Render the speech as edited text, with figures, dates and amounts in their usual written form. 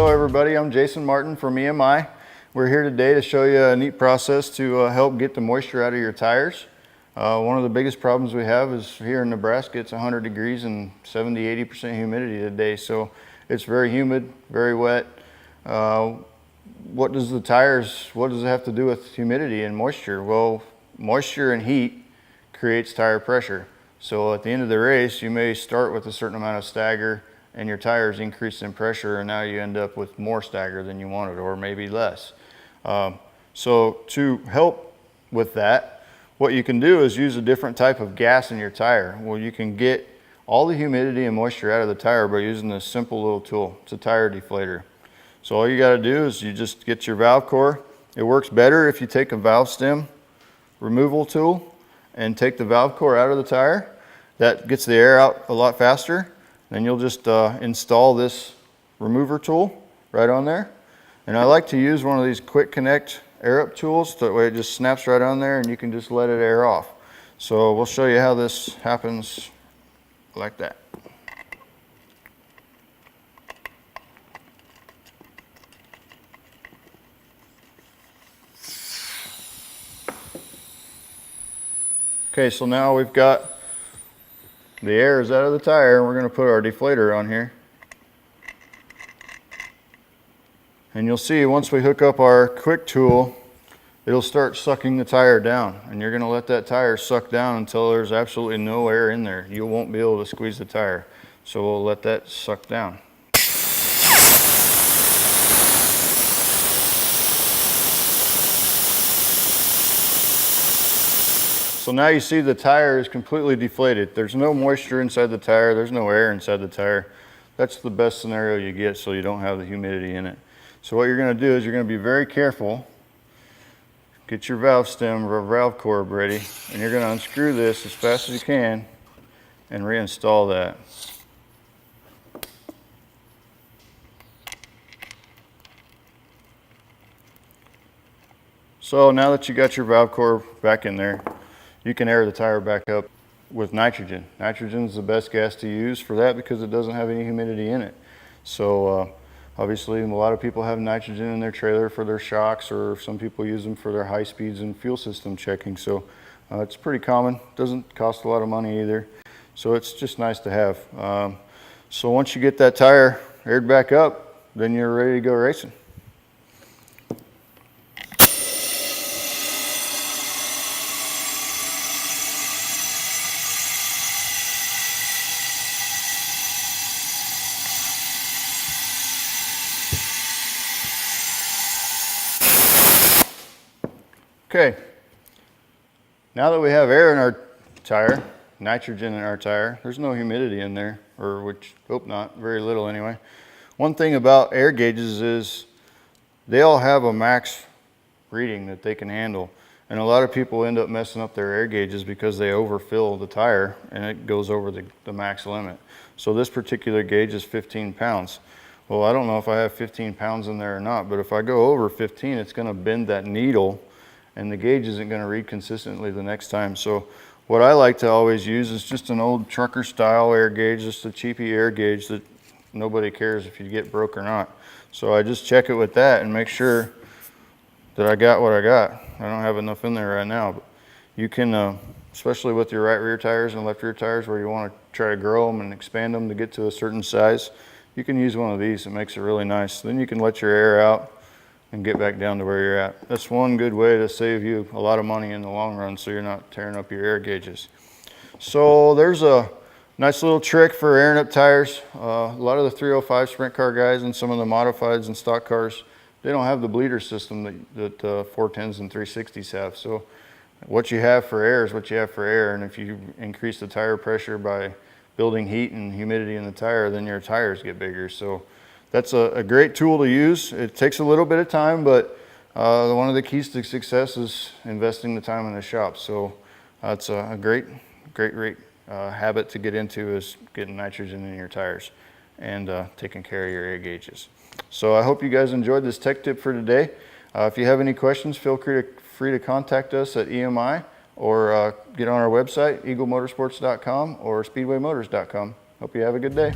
Hello everybody, I'm Jason Martin from EMI. We're here today to show you a neat process to help get the moisture out of your tires. One of the biggest problems we have is here in Nebraska, it's 100 degrees and 70–80% humidity today. So it's very humid, very wet. What does it have to do with humidity and moisture? Well, moisture and heat creates tire pressure. So at the end of the race, you may start with a certain amount of stagger and your tires increase in pressure, and now you end up with more stagger than you wanted, or maybe less. So to help with that, what you can do is use a different type of gas in your tire. Well, you can get all the humidity and moisture out of the tire by using this simple little tool. It's a tire deflator. So all you got to do is you just get your valve core. It works better if you take a valve stem removal tool and take the valve core out of the tire. That gets the air out a lot faster. Then you'll just install this remover tool right on there. And I like to use one of these quick connect air up tools. That way it just snaps right on there and you can just let it air off. So we'll show you how this happens like that. Okay, so now we've got the air is out of the tire, and we're going to put our deflator on here. And you'll see once we hook up our quick tool, it'll start sucking the tire down. And you're going to let that tire suck down until there's absolutely no air in there. You won't be able to squeeze the tire. So we'll let that suck down. So now you see the tire is completely deflated. There's no moisture inside the tire. There's no air inside the tire. That's the best scenario you get, so you don't have the humidity in it. So what you're going to do is you're going to be very careful. Get your valve stem or valve core ready, and you're going to unscrew this as fast as you can and reinstall that. So now that you got your valve core back in there, you can air the tire back up with nitrogen. Nitrogen is the best gas to use for that because it doesn't have any humidity in it. So obviously a lot of people have nitrogen in their trailer for their shocks, or some people use them for their high speeds and fuel system checking. So it's pretty common. Doesn't cost a lot of money either. So it's just nice to have. So once you get that tire aired back up, then you're ready to go racing. Okay, now that we have air in our tire, nitrogen in our tire, there's no humidity in there, or which, hope not, very little anyway. One thing about air gauges is they all have a max reading that they can handle. And a lot of people end up messing up their air gauges because they overfill the tire and it goes over the max limit. So this particular gauge is 15 pounds. Well, I don't know if I have 15 pounds in there or not, but if I go over 15, it's going to bend that needle and the gauge isn't going to read consistently the next time. So what I like to always use is just an old trucker style air gauge, just a cheapy air gauge that nobody cares if you get broke or not. So I just check it with that and make sure that I got what I got. I don't have enough in there right now, but you can, especially with your right rear tires and left rear tires where you want to try to grow them and expand them to get to a certain size, you can use one of these. It makes it really nice. Then you can let your air out and get back down to where you're at. That's one good way to save you a lot of money in the long run, so you're not tearing up your air gauges. So there's a nice little trick for airing up tires. A lot of the 305 sprint car guys and some of the modifieds and stock cars, they don't have the bleeder system that 410s and 360s have. So what you have for air is what you have for air, and if you increase the tire pressure by building heat and humidity in the tire, then your tires get bigger. So that's a great tool to use. It takes a little bit of time, but one of the keys to success is investing the time in the shop. So it's a great habit to get into, is getting nitrogen in your tires and taking care of your air gauges. So I hope you guys enjoyed this tech tip for today. If you have any questions, feel free to contact us at EMI, or get on our website, eaglemotorsports.com or speedwaymotors.com. Hope you have a good day.